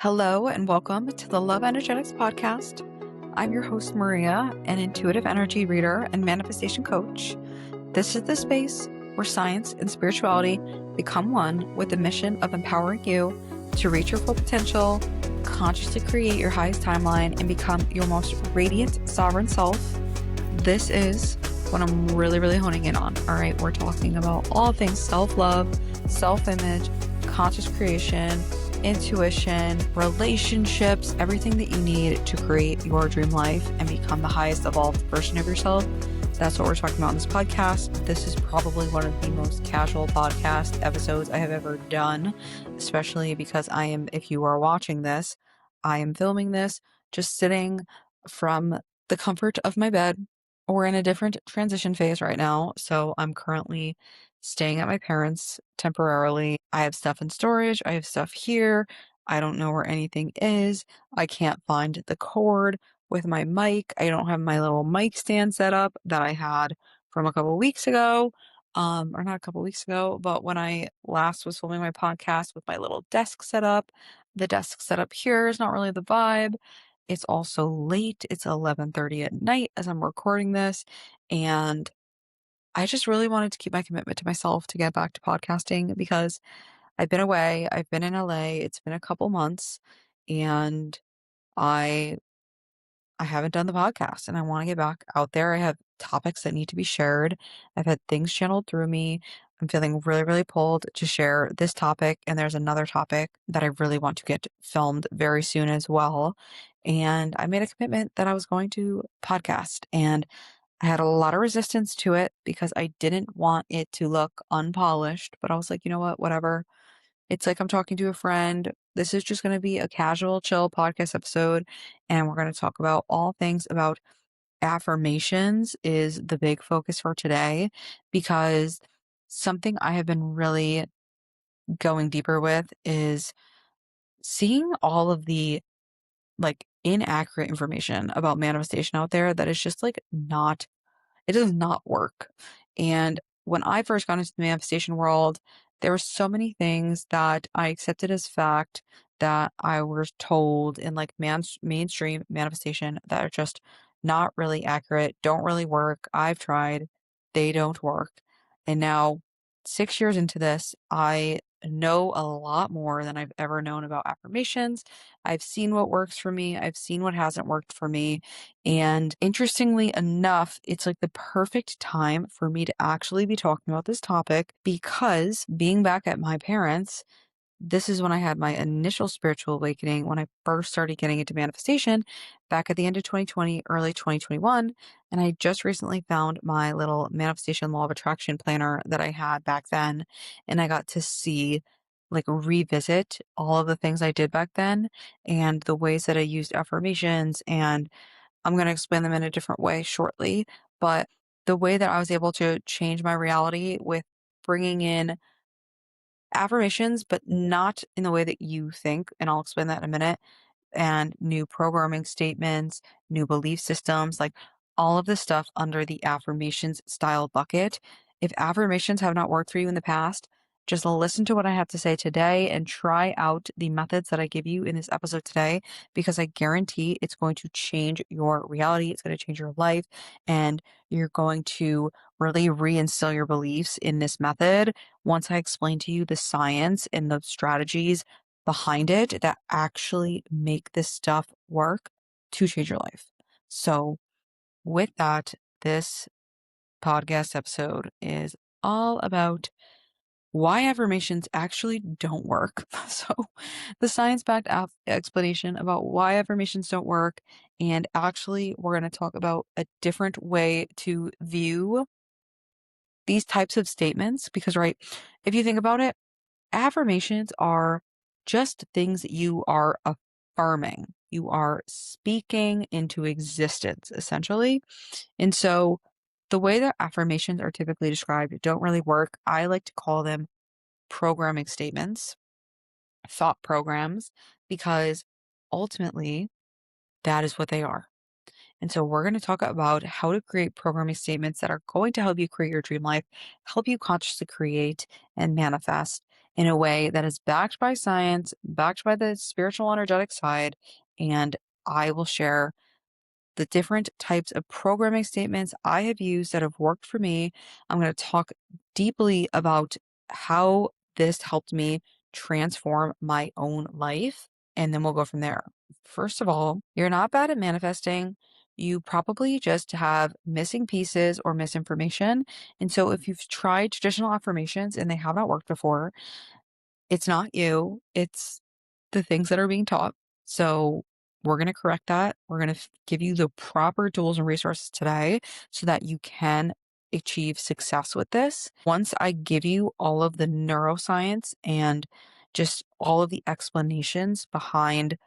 Hello and welcome to the Love Energetics Podcast. I'm your host, Marea, an intuitive energy reader and manifestation coach. This is the space where science and spirituality become one with the mission of empowering you to reach your full potential, consciously create your highest timeline, and become your most radiant, sovereign self. This is what I'm really honing in on. All right, we're talking about all things self-love, self-image, conscious creation, intuition, relationships, everything that you need to create your dream life and become the highest evolved version of yourself. That's what we're talking about in this podcast. This is probably one of the most casual podcast episodes I have ever done, especially because if you are watching this, I am filming this just sitting from the comfort of my bed. We're in a different transition phase right now. So I'm currently staying at my parents' temporarily. I have stuff in storage. I have stuff here. I don't know where anything is. I can't find the cord with my mic. I don't have my little mic stand set up that I had from a couple weeks ago. Or not a couple weeks ago, but when I last was filming my podcast with my little desk set up. The desk set up here is not really the vibe. It's also late. It's 11:30 at night as I'm recording this, and I just really wanted to keep my commitment to myself to get back to podcasting because I've been away. I've been in LA. It's been a couple months, and I I haven't done the podcast, and I want to get back out there. I have topics that need to be shared. I've had things channeled through me. I'm feeling really pulled to share this topic, and there's another topic that I really want to get filmed very soon as well. And I made a commitment that I was going to podcast, and I had a lot of resistance to it because I didn't want it to look unpolished, but I was like, you know what? Whatever. It's like I'm talking to a friend. This is just going to be a casual, chill podcast episode, and we're going to talk about all things about affirmations is the big focus for today because something I have been really going deeper with is seeing all of the inaccurate information about manifestation out there that is just not it does not work. And when I first got into the manifestation world, there were so many things that I accepted as fact that I was told in mainstream manifestation that are just not really accurate, don't really work. I've tried, they don't work. And now, 6 years into this, I know a lot more than I've ever known about affirmations. I've seen what works for me, I've seen what hasn't worked for me. And interestingly enough, it's like the perfect time for me to actually be talking about this topic because being back at my parents', this is when I had my initial spiritual awakening when I first started getting into manifestation back at the end of 2020, early 2021. And I just recently found my little manifestation law of attraction planner that I had back then. And I got to see, revisit all of the things I did back then and the ways that I used affirmations. And I'm going to explain them in a different way shortly. But the way that I was able to change my reality with bringing in affirmations, but not in the way that you think, and I'll explain that in a minute, and new programming statements, new belief systems, like all of this stuff under the affirmations style bucket. If affirmations have not worked for you in the past, just listen to what I have to say today and try out the methods that I give you in this episode today, because I guarantee it's going to change your reality. It's going to change your life, and you're going to really reinstill your beliefs in this method once I explain to you the science and the strategies behind it that actually make this stuff work to change your life. So, with that, this podcast episode is all about why affirmations actually don't work. So, the science backed explanation about why affirmations don't work. And actually, we're going to talk about a different way to view these types of statements because, right, if you think about it, affirmations are just things that you are affirming. You are speaking into existence, essentially. And so the way that affirmations are typically described don't really work. I like to call them programming statements, thought programs, because ultimately that is what they are. And so we're going to talk about how to create programming statements that are going to help you create your dream life, help you consciously create and manifest, in a way that is backed by science, backed by the spiritual energetic side. And I will share the different types of programming statements I have used that have worked for me. I'm going to talk deeply about how this helped me transform my own life, and then we'll go from there. First of all, you're not bad at manifesting. You probably just have missing pieces or misinformation. And so if you've tried traditional affirmations and they have not worked before, it's not you, it's the things that are being taught. So we're going to correct that. We're going to give you the proper tools and resources today so that you can achieve success with this. Once I give you all of the neuroscience and just all of the explanations behind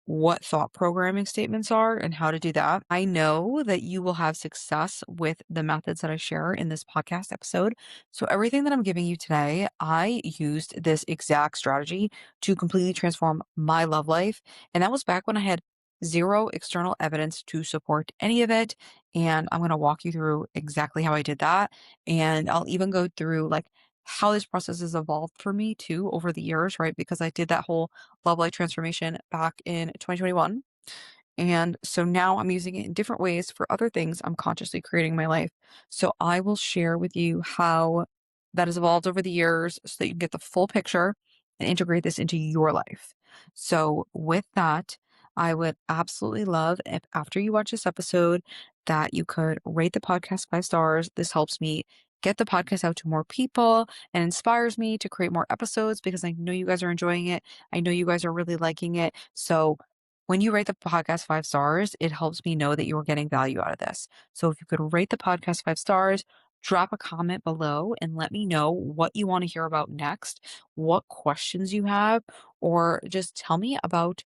what thought programming statements are and how to do that, I know that you will have success with the methods that I share in this podcast episode. So, everything that I'm giving you today, I used this exact strategy to completely transform my love life. And that was back when I had zero external evidence to support any of it. And I'm going to walk you through exactly how I did that. And I'll even go through like how this process has evolved for me too over the years, right? Because I did that whole love life transformation back in 2021. And so now I'm using it in different ways for other things I'm consciously creating in my life. So I will share with you how that has evolved over the years so that you can get the full picture and integrate this into your life. So with that, I would absolutely love if after you watch this episode that you could rate the podcast 5 stars. This helps me get the podcast out to more people and inspires me to create more episodes because I know you guys are enjoying it. I know you guys are really liking it. So when you rate the podcast 5 stars, it helps me know that you are getting value out of this. So if you could rate the podcast 5 stars, drop a comment below and let me know what you want to hear about next, what questions you have, or just tell me about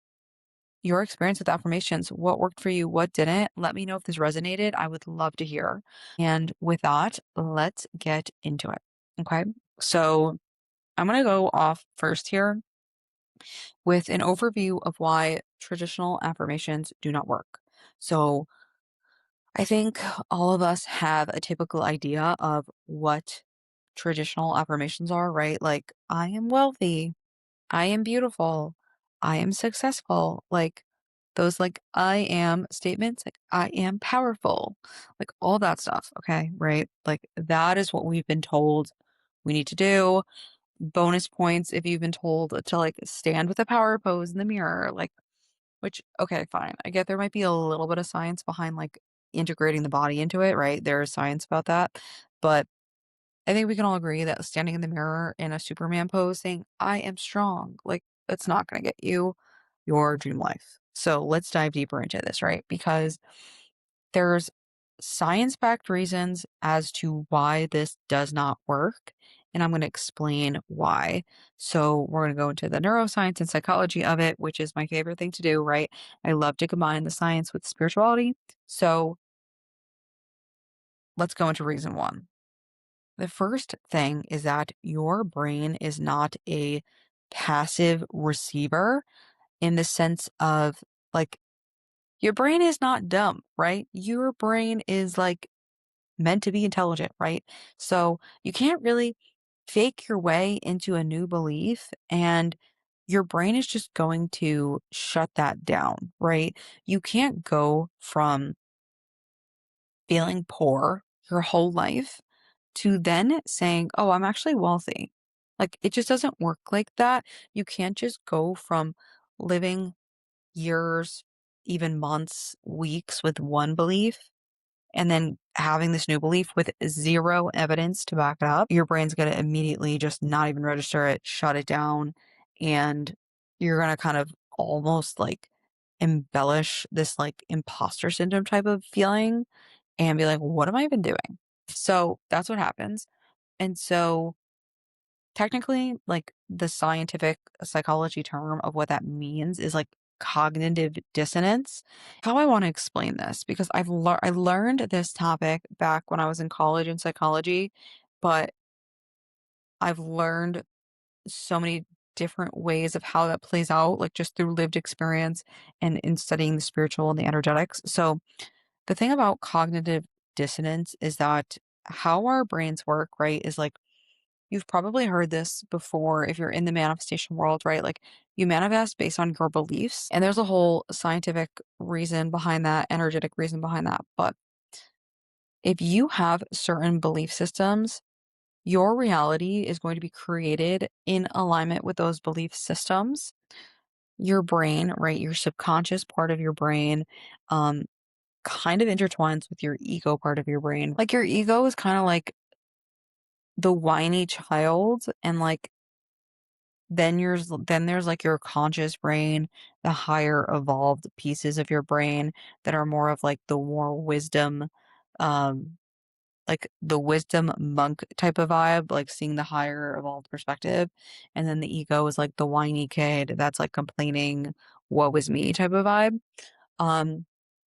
your experience with affirmations. What worked for you? What didn't? Let me know if this resonated. I would love to hear. And with that, let's get into it. Okay. So I'm going to go off first here with an overview of why traditional affirmations do not work. So I think all of us have a typical idea of what traditional affirmations are, right? Like, I am wealthy, I am beautiful, I am successful. Like, those, like, I am statements, like, I am powerful, like, all that stuff. Okay. Right. Like, that is what we've been told we need to do. Bonus points if you've been told to like stand with a power pose in the mirror, like, which, okay, fine. I get there might be a little bit of science behind like integrating the body into it, right? There is science about that. But I think we can all agree that standing in the mirror in a Superman pose saying, I am strong, like, that's not going to get you your dream life. So let's dive deeper into this, right? Because there's science-backed reasons as to why this does not work, and I'm going to explain why. So we're going to go into the neuroscience and psychology of it, which is my favorite thing to do, right? I love to combine the science with spirituality. So let's go into reason one. The first thing is that your brain is not a passive receiver in the sense of like your brain is not dumb, right? Your brain is like meant to be intelligent, right? So you can't really fake your way into a new belief and your brain is just going to shut that down, right? You can't go from feeling poor your whole life to then saying, oh, I'm actually wealthy. Like it just doesn't work like that. You can't just go from living years, even months, weeks with one belief and then having this new belief with zero evidence to back it up, your brain's going to immediately just not even register it, shut it down, and you're going to kind of almost like embellish this like imposter syndrome type of feeling and be like, what am I even doing? So that's what happens. And so technically, like the scientific psychology term of what that means is like cognitive dissonance. How I want to explain this because I learned this topic back when I was in college in psychology, but I've learned so many different ways of how that plays out, like just through lived experience and in studying the spiritual and the energetics. So the thing about cognitive dissonance is that how our brains work, right, is like you've probably heard this before if you're in the manifestation world, right? Like you manifest based on your beliefs. And there's a whole scientific reason behind that, energetic reason behind that. But if you have certain belief systems, your reality is going to be created in alignment with those belief systems. Your brain, right? Your subconscious part of your brain, um, kind of intertwines with your ego part of your brain. Like your ego is kind of like the whiny child, and like then there's like your conscious brain, the higher evolved pieces of your brain that are more of like the more wisdom, um, like the wisdom monk type of vibe, like seeing the higher evolved perspective. And then the ego is like the whiny kid that's like complaining, woe is me type of vibe. Um,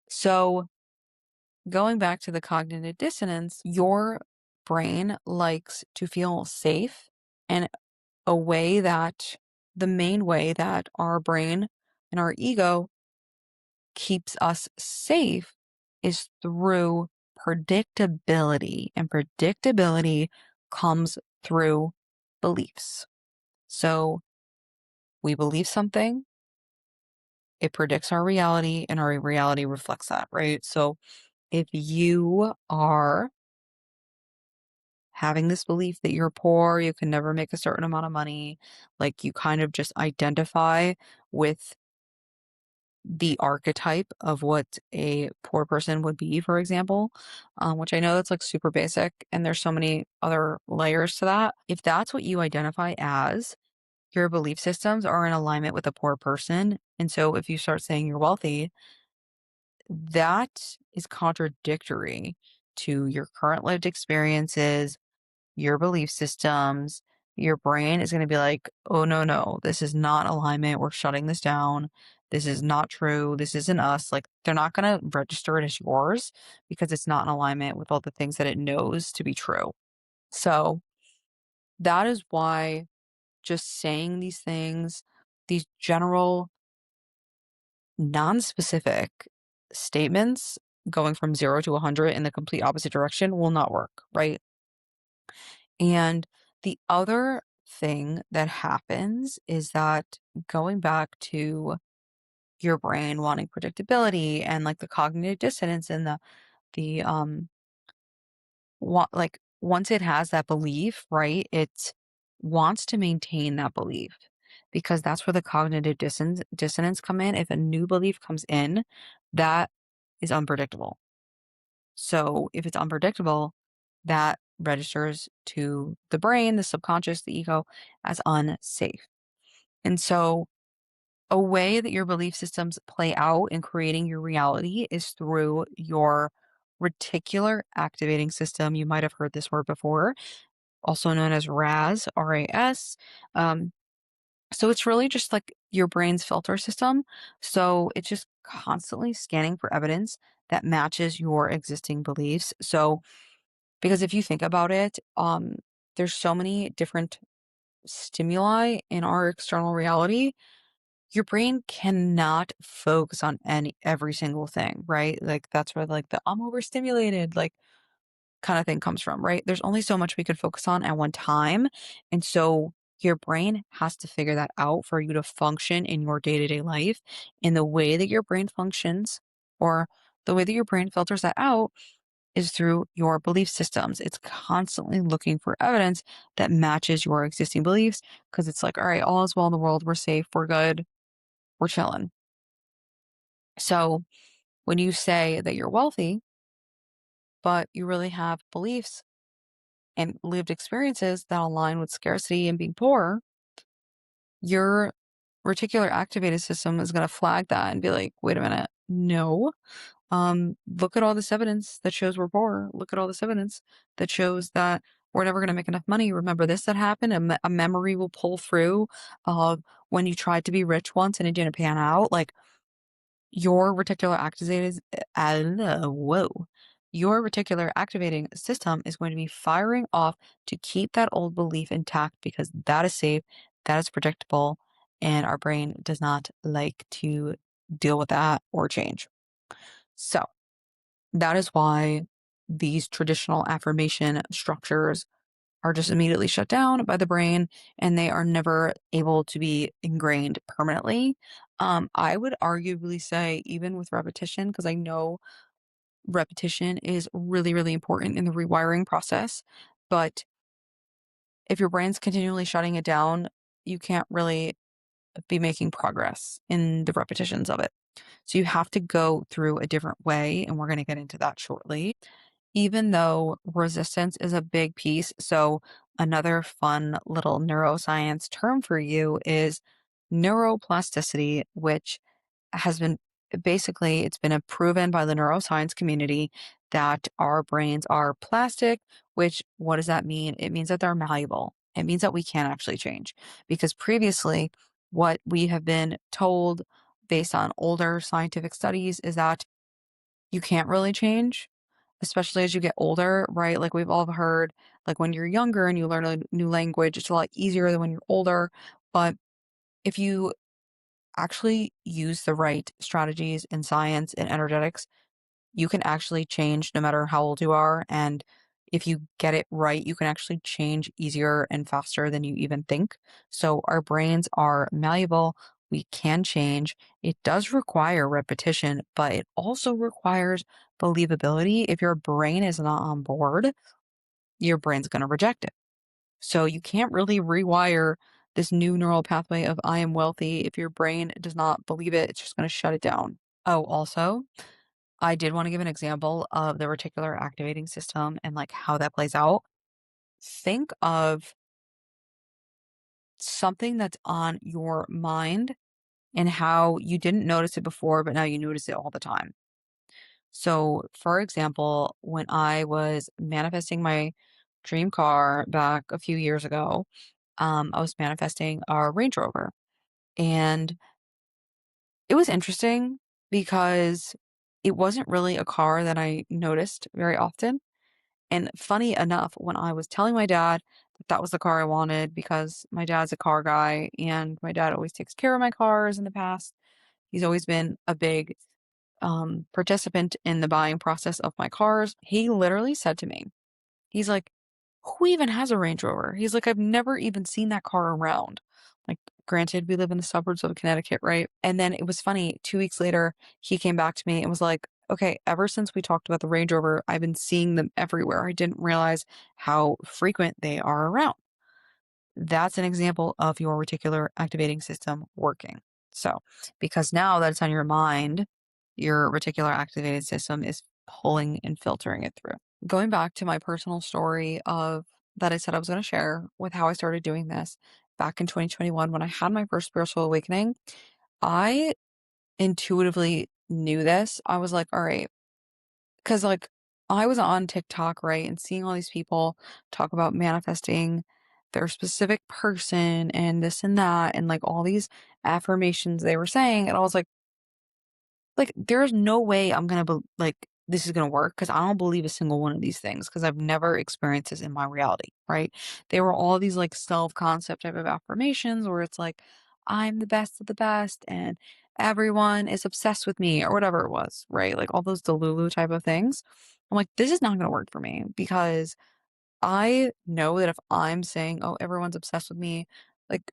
so going back to the cognitive dissonance, your brain likes to feel safe. And a way that the main way that our brain and our ego keeps us safe is through predictability. And predictability comes through beliefs. So we believe something, it predicts our reality, and our reality reflects that, right? So if you are having this belief that you're poor, you can never make a certain amount of money, like you kind of just identify with the archetype of what a poor person would be, for example, which I know that's like super basic and there's so many other layers to that. If that's what you identify as, your belief systems are in alignment with a poor person. And so if you start saying you're wealthy, that is contradictory to your current lived experiences, your belief systems. Your brain is going to be like, oh, no, no, this is not alignment. We're shutting this down. This is not true. This isn't us. Like, they're not going to register it as yours because it's not in alignment with all the things that it knows to be true. So, that is why just saying these things, these general, non specific statements going from 0 to 100 in the complete opposite direction will not work, right? And the other thing that happens is that going back to your brain wanting predictability and like the cognitive dissonance and the like once it has that belief, right, it wants to maintain that belief because that's where the cognitive dissonance come in. If a new belief comes in, that is unpredictable. So if it's unpredictable, that registers to the brain, the subconscious, the ego as unsafe. And so a way that your belief systems play out in creating your reality is through your reticular activating system. You might have heard this word before, also known as RAS, RAS. Um, so it's really just like your brain's filter system. So it's just constantly scanning for evidence that matches your existing beliefs. So because if you think about it, there's so many different stimuli in our external reality. Your brain cannot focus on every single thing, right? Like that's where like the I'm overstimulated, like kind of thing comes from, right? There's only so much we could focus on at one time. And so your brain has to figure that out for you to function in your day-to-day life. And the way that your brain functions or the way that your brain filters that out is through your belief systems. It's constantly looking for evidence that matches your existing beliefs because it's like, all right, all is well in the world. We're safe. We're good. We're chilling. So when you say that you're wealthy, but you really have beliefs and lived experiences that align with scarcity and being poor, your reticular activated system is going to flag that and be like, wait a minute, no. Look at all this evidence that shows we're poor. Look at all this evidence that shows that we're never going to make enough money. Remember this that happened? A memory will pull through of when you tried to be rich once and it didn't pan out. Like your reticular activated, whoa, your reticular activating system is going to be firing off to keep that old belief intact because that is safe, that is predictable, and our brain does not like to deal with that or change. So that is why these traditional affirmation structures are just immediately shut down by the brain and they are never able to be ingrained permanently. I would arguably say, even with repetition, because I know repetition is really, really important in the rewiring process. But if your brain's continually shutting it down, you can't really be making progress in the repetitions of it. So you have to go through a different way, and we're going to get into that shortly. Even though resistance is a big piece, so another fun little neuroscience term for you is neuroplasticity, which has been basically it's been proven by the neuroscience community that our brains are plastic, which what does that mean? It means that they're malleable. It means that we can actually change because previously what we have been told based on older scientific studies is that you can't really change, especially as you get older, right? Like we've all heard, like when you're younger and you learn a new language, it's a lot easier than when you're older. But if you actually use the right strategies in science and energetics, you can actually change no matter how old you are. And if you get it right, you can actually change easier and faster than you even think. So our brains are malleable. We can change. It does require repetition, but it also requires believability. If your brain is not on board, your brain's going to reject it. So you can't really rewire this new neural pathway of I am wealthy. If your brain does not believe it, it's just going to shut it down. Oh, also, I did want to give an example of the reticular activating system and like how that plays out. Think of something that's on your mind and how you didn't notice it before, but now you notice it all the time. So, for example, when I was manifesting my dream car back a few years ago, I was manifesting a Range Rover. And it was interesting because it wasn't really a car that I noticed very often. And funny enough, when I was telling my dad that that was the car I wanted because my dad's a car guy and my dad always takes care of my cars in the past, he's always been a big participant in the buying process of my cars. He literally said to me, he's like, who even has a Range Rover? He's like, I've never even seen that car around. Like, granted, we live in the suburbs of Connecticut, right? And then it was funny. 2 weeks later, he came back to me and was like, okay, ever since we talked about the Range Rover, I've been seeing them everywhere. I didn't realize how frequent they are around. That's an example of your reticular activating system working. So, because now that it's on your mind, your reticular activated system is pulling and filtering it through. Going back to my personal story of that I said I was going to share with how I started doing this back in 2021 when I had my first spiritual awakening, I intuitively knew this. I was like, all right, because like I was on TikTok, right, and seeing all these people talk about manifesting their specific person and this and that, and like all these affirmations they were saying, and I was like, there's no way I'm gonna like this is gonna work because I don't believe a single one of these things because I've never experienced this in my reality, right? They were all these like self-concept type of affirmations where it's like, I'm the best of the best and everyone is obsessed with me or whatever it was, right? Like all those Delulu type of things. I'm like, this is not gonna work for me because I know that if I'm saying, oh, everyone's obsessed with me, like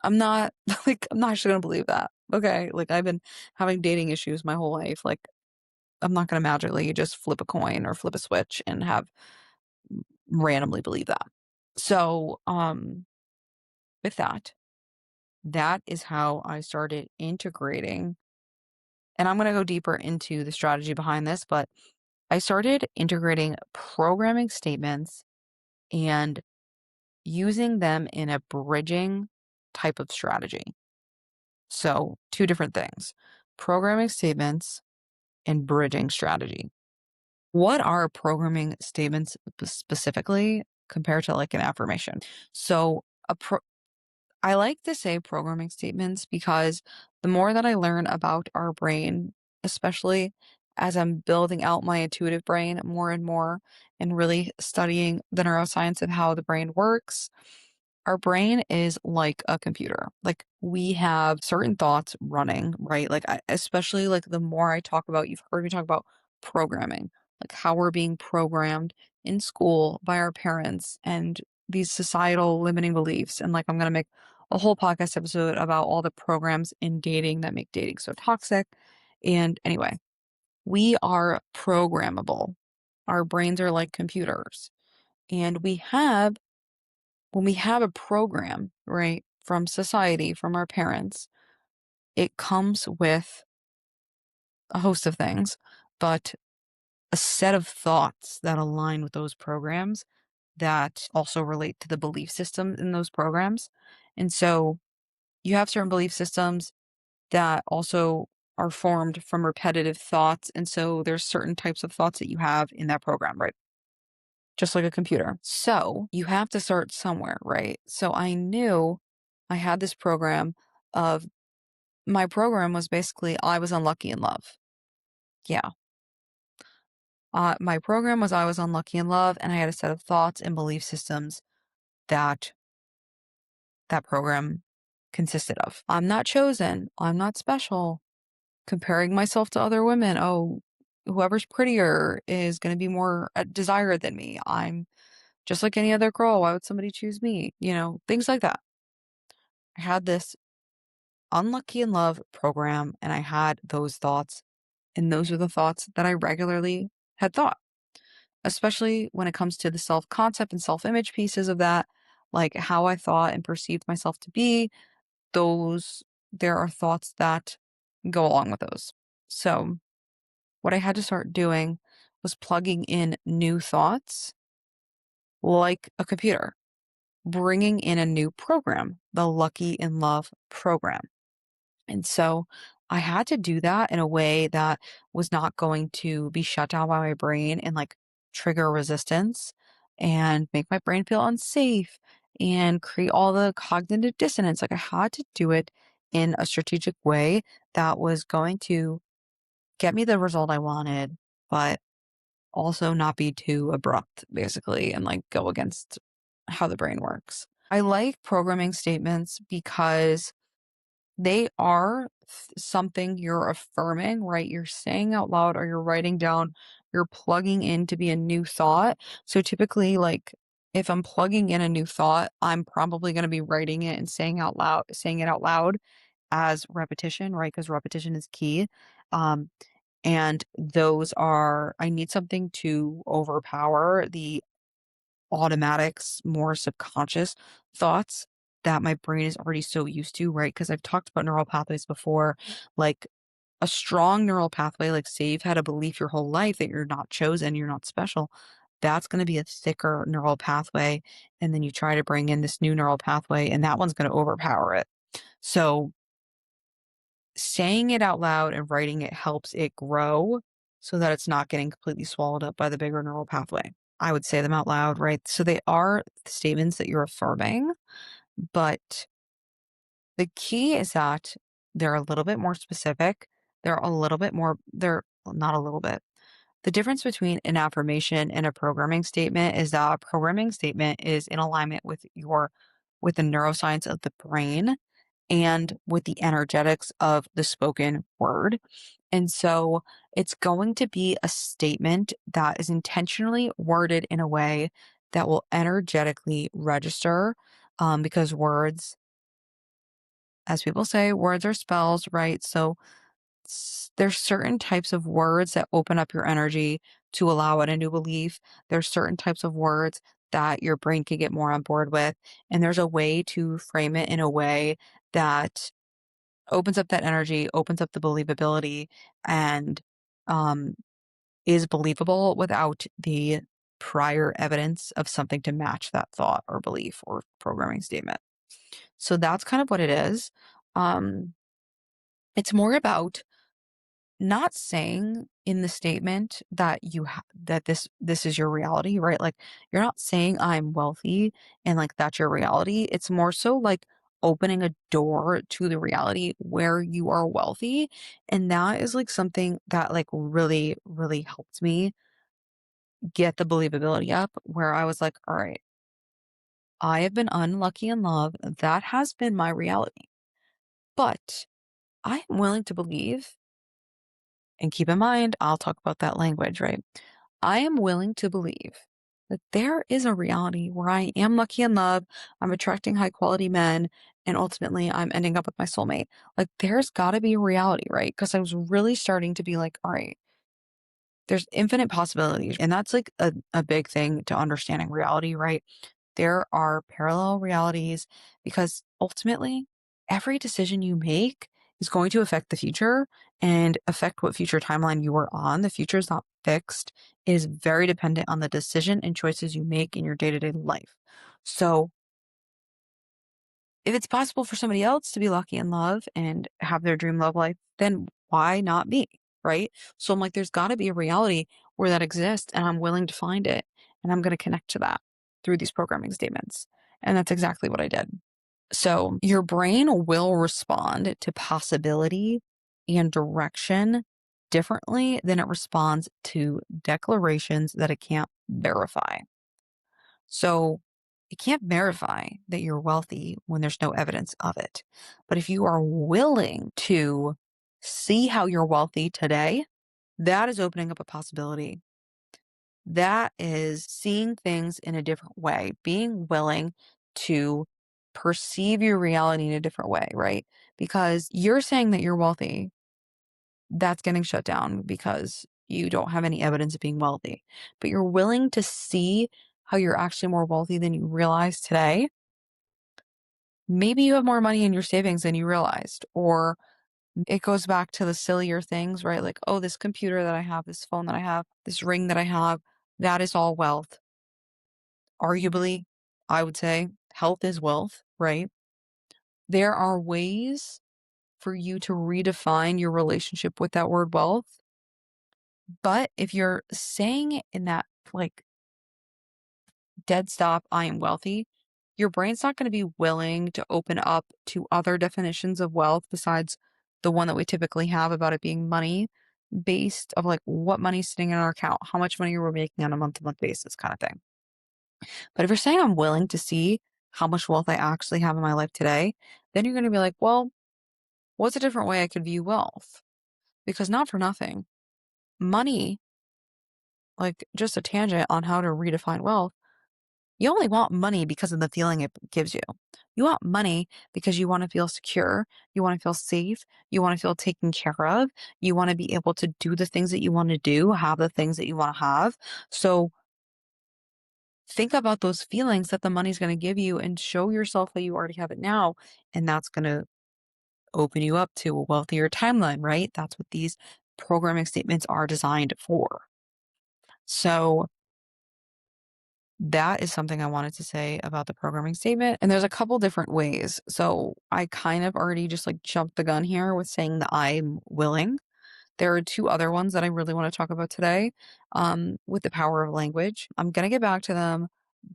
I'm not I'm not actually gonna believe that. Okay. Like I've been having dating issues my whole life. Like I'm not gonna magically just flip a coin or flip a switch and have randomly believe that. So with that, that is how I started integrating. And I'm gonna go deeper into the strategy behind this, but I started integrating programming statements and using them in a bridging type of strategy. So, two different things: programming statements and bridging strategy. What are programming statements specifically compared to like an affirmation? So, I like to say programming statements because the more that I learn about our brain, especially as I'm building out my intuitive brain more and more and really studying the neuroscience of how the brain works, our brain is like a computer. Like we have certain thoughts running, right? Like especially like the more I talk about, you've heard me talk about programming, like how we're being programmed in school by our parents and these societal limiting beliefs. And like, I'm going to make a whole podcast episode about all the programs in dating that make dating so toxic. And anyway, we are programmable. Our brains are like computers. And when we have a program, right, from society, from our parents, it comes with a host of things, but a set of thoughts that align with those programs that also relate to the belief system in those programs. And so you have certain belief systems that also are formed from repetitive thoughts. And so there's certain types of thoughts that you have in that program, right? Just like a computer. So you have to start somewhere, right? So I knew I had this program of my program was basically I was unlucky in love. Yeah. My program was I was unlucky in love, and I had a set of thoughts and belief systems that that program consisted of. I'm not chosen. I'm not special. Comparing myself to other women. Oh, whoever's prettier is going to be more desired than me. I'm just like any other girl. Why would somebody choose me? Things like that. I had this unlucky in love program, and I had those thoughts, and those are the thoughts that I regularly had thought, especially when it comes to the self concept and self image pieces of that, like how I thought and perceived myself to be. There are thoughts that go along with those. So, what I had to start doing was plugging in new thoughts like a computer, bringing in a new program, the Lucky in Love program. And so I had to do that in a way that was not going to be shut down by my brain and like trigger resistance and make my brain feel unsafe and create all the cognitive dissonance. Like I had to do it in a strategic way that was going to get me the result I wanted, but also not be too abrupt, basically, and like go against how the brain works. I like programming statements because they are something you're affirming, right? You're saying out loud or you're writing down, you're plugging in to be a new thought. So typically, like if I'm plugging in a new thought, I'm probably going to be writing it and saying it out loud as repetition, right? Because repetition is key. Um, and I need something to overpower the automatics, more subconscious thoughts that my brain is already so used to, right? Because I've talked about neural pathways before, like a strong neural pathway, like say you've had a belief your whole life that you're not chosen, you're not special. That's going to be a thicker neural pathway. And then you try to bring in this new neural pathway, and that one's going to overpower it. So saying it out loud and writing it helps it grow so that it's not getting completely swallowed up by the bigger neural pathway. I would say them out loud, right? So they are statements that you're affirming, but the key is that they're a little bit more specific. They're not a little bit. The difference between an affirmation and a programming statement is that a programming statement is in alignment with the neuroscience of the brain and with the energetics of the spoken word. And so it's going to be a statement that is intentionally worded in a way that will energetically register, because words, as people say, words are spells, right? So there's certain types of words that open up your energy to allow in a new belief. There's certain types of words that your brain can get more on board with. And there's a way to frame it in a way that opens up that energy, opens up the believability, and um, is believable without the prior evidence of something to match that thought or belief or programming statement. So that's kind of what it is. Um, it's more about not saying in the statement that that this is your reality, right? Like you're not saying I'm wealthy and like that's your reality. It's more so like opening a door to the reality where you are wealthy, and that is like something that like really really helped me get the believability up, where I was like, all right, I have been unlucky in love. That has been my reality. But I am willing to believe, and keep in mind, I'll talk about that language, right? I am willing to believe Like there is a reality where I am lucky in love, I'm attracting high quality men, and ultimately I'm ending up with my soulmate. Like there's got to be a reality, right? Because I was really starting to be like, all right, there's infinite possibilities. And that's like a big thing to understanding reality, right? There are parallel realities because ultimately every decision you make is going to affect the future and affect what future timeline you are on. The future is not fixed. It is very dependent on the decision and choices you make in your day-to-day life. So if it's possible for somebody else to be lucky in love and have their dream love life, then why not me? Right. So I'm like, there's got to be a reality where that exists and I'm willing to find it. And I'm going to connect to that through these programming statements. And that's exactly what I did. So your brain will respond to possibility and direction differently than it responds to declarations that it can't verify. So it can't verify that you're wealthy when there's no evidence of it. But if you are willing to see how you're wealthy today, that is opening up a possibility. That is seeing things in a different way, being willing to perceive your reality in a different way, right? Because you're saying that you're wealthy, that's getting shut down because you don't have any evidence of being wealthy. But you're willing to see how you're actually more wealthy than you realize today. Maybe you have more money in your savings than you realized, or it goes back to the sillier things, right? Like, oh, this computer that I have, this phone that I have, this ring that I have, that is all wealth. Arguably, I would say health is wealth, right? There are ways for you to redefine your relationship with that word wealth. But if you're saying it in that like dead stop, I am wealthy, your brain's not going to be willing to open up to other definitions of wealth besides the one that we typically have about it being money based of like what money's sitting in our account, how much money we're making on a month to month basis kind of thing. But if you're saying I'm willing to see how much wealth I actually have in my life today, then you're going to be like, well, what's a different way I could view wealth? Because not for nothing, money, like just a tangent on how to redefine wealth, you only want money because of the feeling it gives you. You want money because you want to feel secure. You want to feel safe. You want to feel taken care of. You want to be able to do the things that you want to do, have the things that you want to have. So think about those feelings that the money's going to give you and show yourself that you already have it now. And that's going to open you up to a wealthier timeline, right? That's what these programming statements are designed for. So that is something I wanted to say about the programming statement. And there's a couple different ways. So I kind of already just like jumped the gun here with saying that I'm willing. There are two other ones that I really want to talk about today with the power of language. I'm going to get back to them,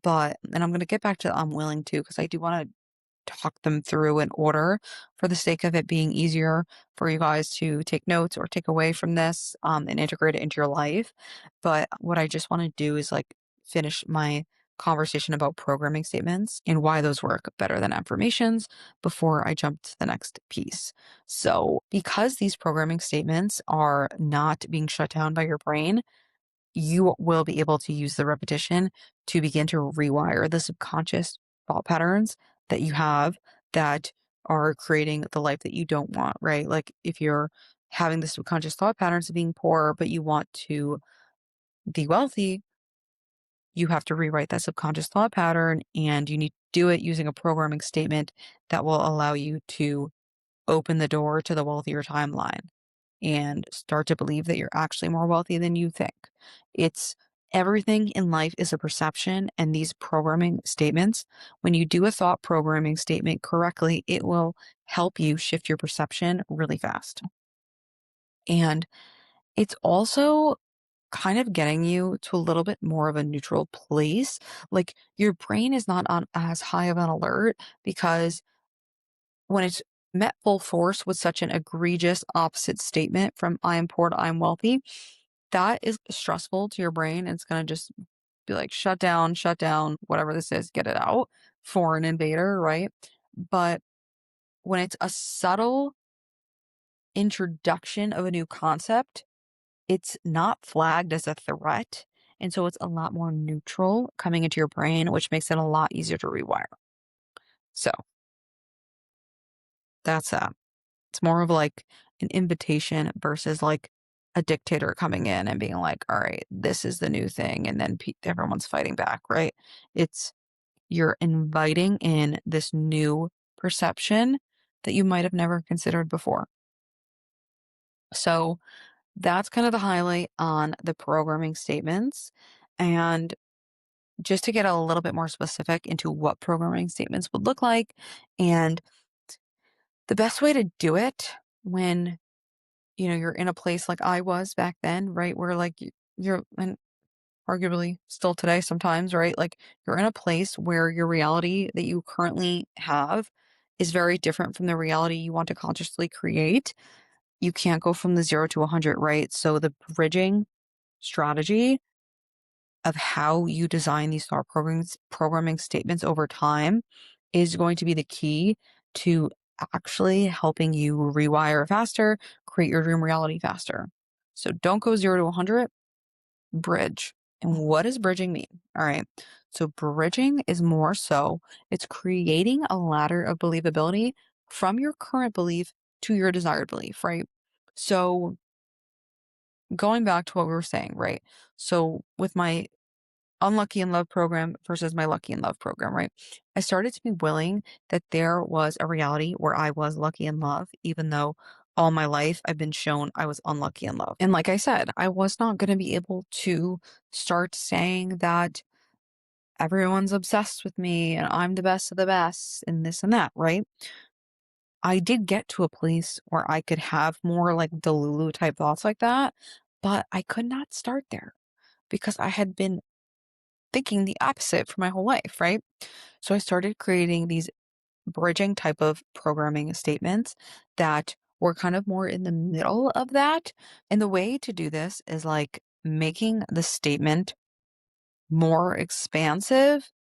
and I'm going to get back to I'm willing to, because I do want to talk them through in order for the sake of it being easier for you guys to take notes or take away from this and integrate it into your life. But what I just want to do is like finish my conversation about programming statements and why those work better than affirmations before I jump to the next piece. So, because these programming statements are not being shut down by your brain, you will be able to use the repetition to begin to rewire the subconscious thought patterns that you have that are creating the life that you don't want, right? Like if you're having the subconscious thought patterns of being poor, but you want to be wealthy, you have to rewrite that subconscious thought pattern and you need to do it using a programming statement that will allow you to open the door to the wealthier timeline and start to believe that you're actually more wealthy than you think. It's everything in life is a perception, and these programming statements, when you do a thought programming statement correctly, it will help you shift your perception really fast. And it's also kind of getting you to a little bit more of a neutral place. Like your brain is not on as high of an alert because when it's met full force with such an egregious opposite statement from I am poor to I'm wealthy, that is stressful to your brain. It's going to just be like, shut down, whatever this is, get it out, foreign invader, right? But when it's a subtle introduction of a new concept, it's not flagged as a threat And so it's a lot more neutral coming into your brain, which makes it a lot easier to rewire. So that's that. It's more of like an invitation versus like a dictator coming in and being like, all right, this is the new thing. And then everyone's fighting back, right? It's you're inviting in this new perception that you might have never considered before. So that's kind of the highlight on the programming statements. And just to get a little bit more specific into what programming statements would look like and the best way to do it when you're in a place like I was back then, right? Where like you're and arguably still today sometimes, right? Like you're in a place where your reality that you currently have is very different from the reality you want to consciously create. You can't go from the 0 to 100, right? So the bridging strategy of how you design these thought programming statements over time is going to be the key to actually helping you rewire faster, create your dream reality faster. So don't go 0 to 100, bridge. And what does bridging mean? All right. So bridging is more so it's creating a ladder of believability from your current belief to your desired belief, right? So going back to what we were saying, right? So with my unlucky in love program versus my lucky in love program, right? I started to be willing that there was a reality where I was lucky in love, even though all my life I've been shown I was unlucky in love. And like I said, I was not going to be able to start saying that everyone's obsessed with me and I'm the best of the best and this and that, right? I did get to a place where I could have more like Delulu type thoughts like that, but I could not start there because I had been thinking the opposite for my whole life, right? So I started creating these bridging type of programming statements that were kind of more in the middle of that. And the way to do this is like making the statement more expansive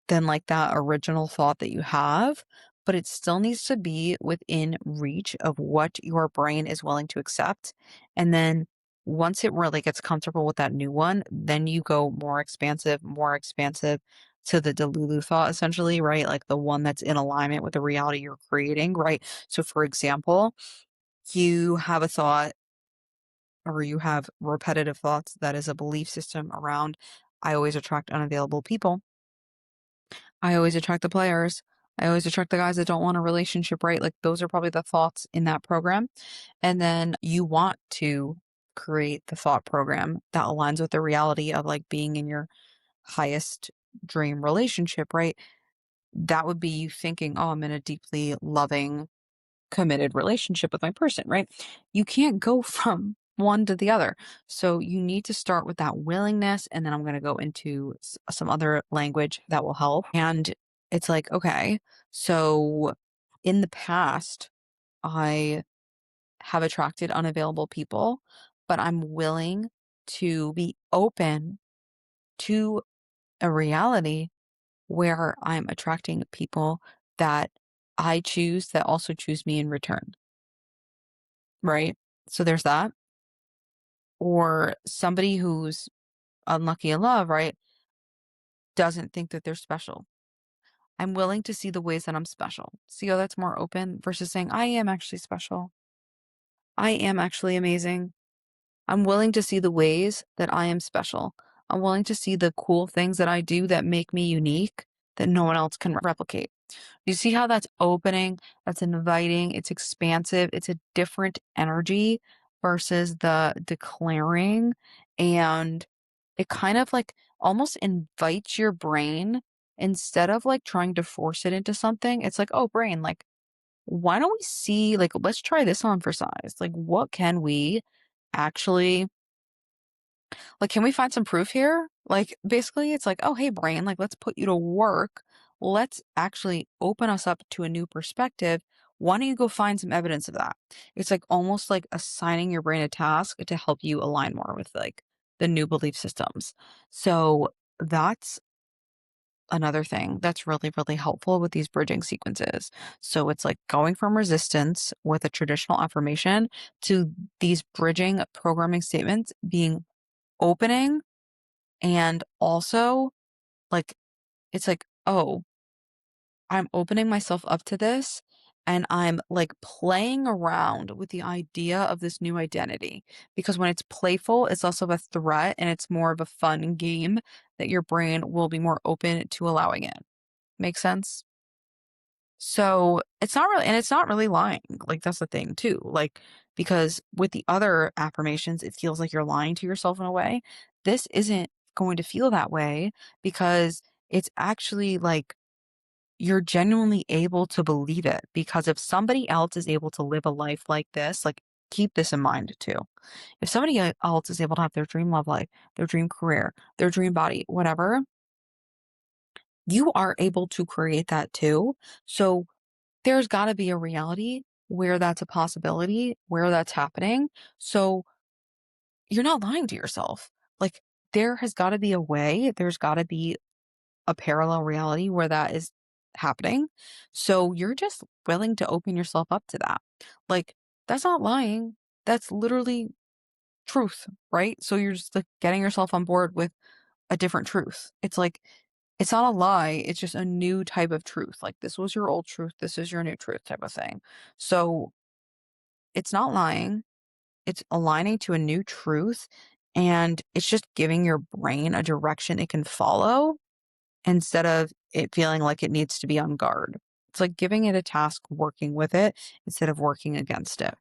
than like that original thought that you have, but it still needs to be within reach of what your brain is willing to accept. And then once it really gets comfortable with that new one, then you go more expansive to the Delulu thought, essentially, right? Like the one that's in alignment with the reality you're creating, right? So, for example, you have a thought or you have repetitive thoughts that is a belief system around, I always attract unavailable people. I always attract the players. I always attract the guys that don't want a relationship, right? Like those are probably the thoughts in that program. And then you want to create the thought program that aligns with the reality of like being in your highest dream relationship, right? That would be you thinking, oh, I'm in a deeply loving, committed relationship with my person, right? You can't go from one to the other. So you need to start with that willingness. And then I'm going to go into some other language that will help. And it's like, okay, so in the past, I have attracted unavailable people, but I'm willing to be open to a reality where I'm attracting people that I choose that also choose me in return. Right? So there's that. Or somebody who's unlucky in love, right, doesn't think that they're special. I'm willing to see the ways that I'm special. See how that's more open versus saying, I am actually special. I am actually amazing. I'm willing to see the ways that I am special. I'm willing to see the cool things that I do that make me unique that no one else can replicate. You see how that's opening, that's inviting, it's expansive, it's a different energy versus the declaring. And it kind of like almost invites your brain instead of like trying to force it into something. It's like, oh, brain, like, why don't we see, like, let's try this on for size. Like, what can we actually like, can we find some proof here? Like, basically, it's like, oh, hey, brain, like, let's put you to work. Let's actually open us up to a new perspective. Why don't you go find some evidence of that? It's like almost like assigning your brain a task to help you align more with like the new belief systems. So that's another thing that's really, really helpful with these bridging sequences. So it's like going from resistance with a traditional affirmation to these bridging programming statements being opening And also, like, it's like, oh, I'm opening myself up to this and I'm like playing around with the idea of this new identity. Because when it's playful, it's also a threat and it's more of a fun game that your brain will be more open to allowing it. Make sense? So it's not really, and it's not really lying. Like, that's the thing too. Like, because with the other affirmations, it feels like you're lying to yourself in a way. This isn't going to feel that way because it's actually like you're genuinely able to believe it. Because if somebody else is able to live a life like this, like, keep this in mind too. If somebody else is able to have their dream love life, their dream career, their dream body, whatever, you are able to create that too. So there's got to be a reality where that's a possibility, where that's happening. So you're not lying to yourself. Like, there has got to be a way, there's got to be a parallel reality where that is happening. So you're just willing to open yourself up to that. Like, that's not lying. That's literally truth, right? So you're just like getting yourself on board with a different truth. It's like, it's not a lie. It's just a new type of truth. Like, this was your old truth. This is your new truth type of thing. So it's not lying. It's aligning to a new truth. And it's just giving your brain a direction it can follow instead of it feeling like it needs to be on guard. It's like giving it a task, working with it instead of working against it.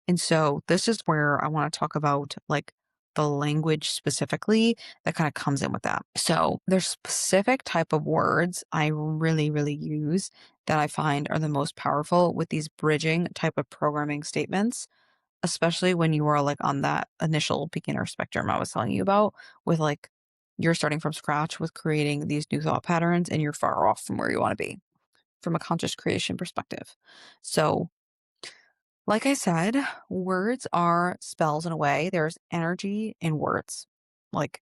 And so this is where I want to talk about like the language specifically that kind of comes in with that. So there's specific type of words I really, really use that I find are the most powerful with these bridging type of programming statements, especially when you are like on that initial beginner spectrum I was telling you about, with like you're starting from scratch with creating these new thought patterns and you're far off from where you want to be from a conscious creation perspective. So like I said, words are spells in a way. There's energy in words. Like,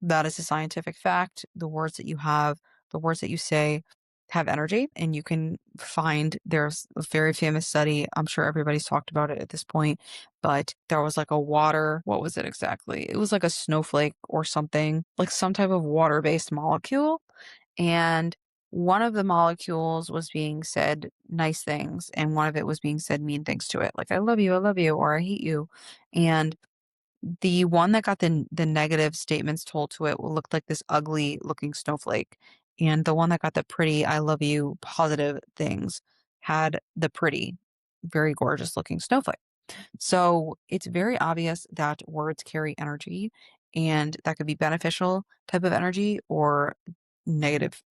that is a scientific fact. The words that you have, the words that you say have energy. And you can find, there's a very famous study. I'm sure everybody's talked about it at this point, but there was like a water, what was it exactly? It was like a snowflake or something, like some type of water based molecule. And one of the molecules was being said nice things, and one of it was being said mean things to it, like I love you, or I hate you. And the one that got the negative statements told to it looked like this ugly looking snowflake. And the one that got the pretty I love you positive things had the pretty, very gorgeous looking snowflake. So it's very obvious that words carry energy, and that could be beneficial type of energy or negative,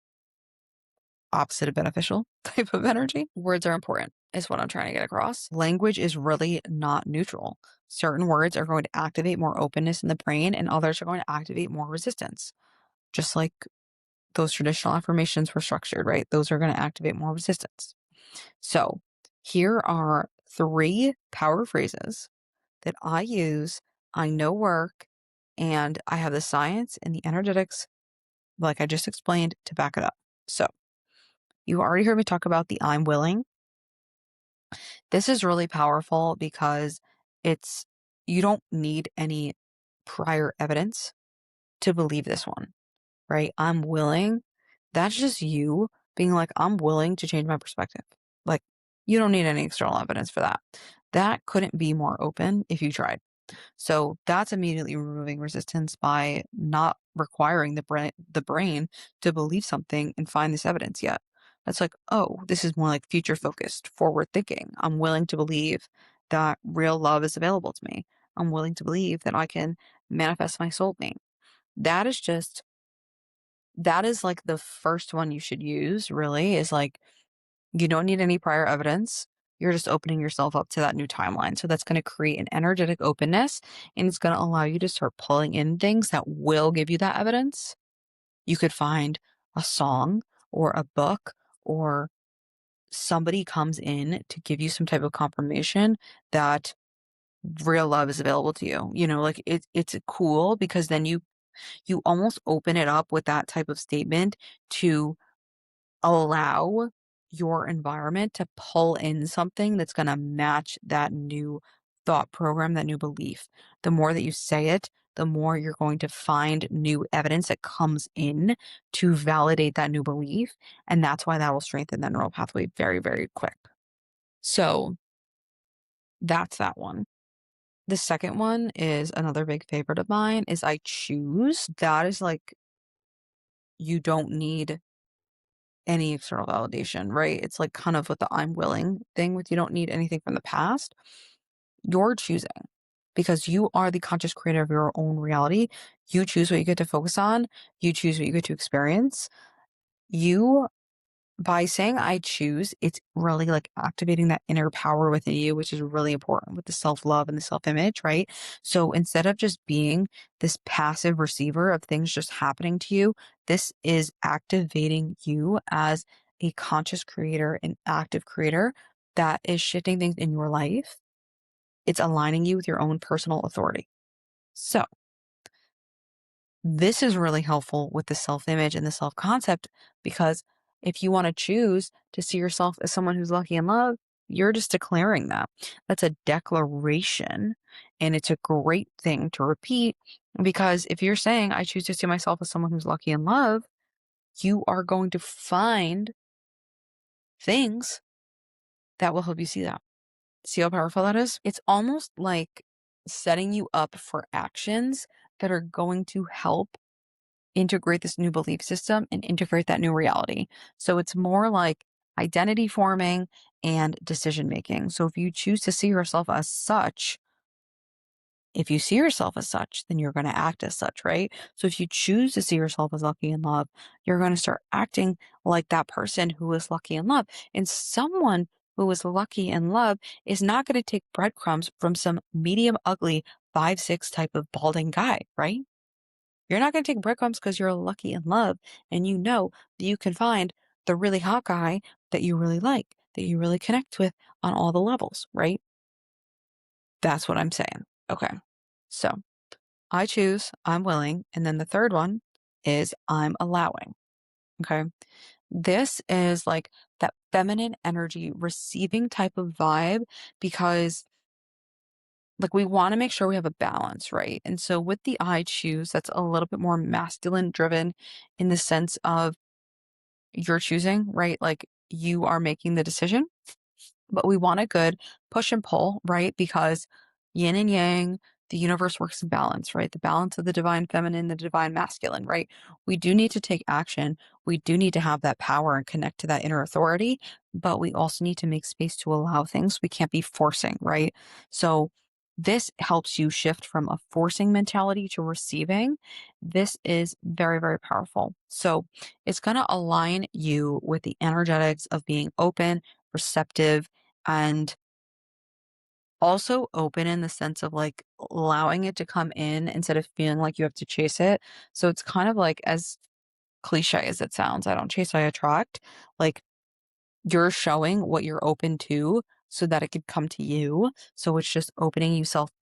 opposite of beneficial type of energy. Words are important, is what I'm trying to get across. Language is really not neutral. Certain words are going to activate more openness in the brain, and others are going to activate more resistance. Just like those traditional affirmations were structured, right? Those are going to activate more resistance. So here are 3 power phrases that I use, I know work, and I have the science and the energetics, like I just explained, to back it up. So you already heard me talk about the I'm willing. This is really powerful because it's, you don't need any prior evidence to believe this one, right? I'm willing. That's just you being like, I'm willing to change my perspective. Like, you don't need any external evidence for that. That couldn't be more open if you tried. So that's immediately removing resistance by not requiring the brain to believe something and find this evidence yet. That's like, oh, this is more like future focused, forward thinking. I'm willing to believe that real love is available to me. I'm willing to believe that I can manifest my soulmate. That is just, that is like the first one you should use, really, is like, you don't need any prior evidence. You're just opening yourself up to that new timeline. So that's going to create an energetic openness, and it's going to allow you to start pulling in things that will give you that evidence. You could find a song or a book, or somebody comes in to give you some type of confirmation that real love is available to you. You know, like it's cool because then you almost open it up with that type of statement to allow your environment to pull in something that's going to match that new thought program, that new belief. The more that you say it, the more you're going to find new evidence that comes in to validate that new belief. And that's why that will strengthen that neural pathway very, very quick. So that's that one. The second one is another big favorite of mine is I choose. That is like, you don't need any external validation, right? It's like kind of with the I'm willing thing with you don't need anything from the past. You're choosing because you are the conscious creator of your own reality. You choose what you get to focus on. You choose what you get to experience. You By saying I choose, it's really like activating that inner power within you, which is really important with the self love and the self image, right? So instead of just being this passive receiver of things just happening to you, this is activating you as a conscious creator, an active creator that is shifting things in your life. It's aligning you with your own personal authority. So, this is really helpful with the self image and the self concept because if you want to choose to see yourself as someone who's lucky in love, you're just declaring that. That's a declaration. And it's a great thing to repeat because if you're saying, I choose to see myself as someone who's lucky in love, you are going to find things that will help you see that. See how powerful that is? It's almost like setting you up for actions that are going to help integrate this new belief system and integrate that new reality. So it's more like identity forming and decision making. So if you choose to see yourself as such, if you see yourself as such, then you're going to act as such, right? So if you choose to see yourself as lucky in love, you're going to start acting like that person who is lucky in love. And someone who is lucky in love is not going to take breadcrumbs from some medium ugly 5'6" type of balding guy, right? You're not going to take breadcrumbs because you're lucky in love and you know that you can find the really hot guy that you really like, that you really connect with on all the levels, right? That's what I'm saying. Okay. So I choose, I'm willing. And then the third one is I'm allowing. Okay. This is like that feminine energy receiving type of vibe because like we want to make sure we have a balance, right? And so with the I choose, that's a little bit more masculine driven in the sense of you're choosing, right? Like you are making the decision, but we want a good push and pull, right? Because yin and yang, the universe works in balance, right? The balance of the divine feminine, the divine masculine, right? We do need to take action. We do need to have that power and connect to that inner authority, but we also need to make space to allow things. We can't be forcing, right? So this helps you shift from a forcing mentality to receiving. This is very, very powerful. So it's going to align you with the energetics of being open, receptive, and also open in the sense of like allowing it to come in instead of feeling like you have to chase it. So it's kind of like as cliche as it sounds, I don't chase, I attract. Like you're showing what you're open to so that it could come to you. So it's just opening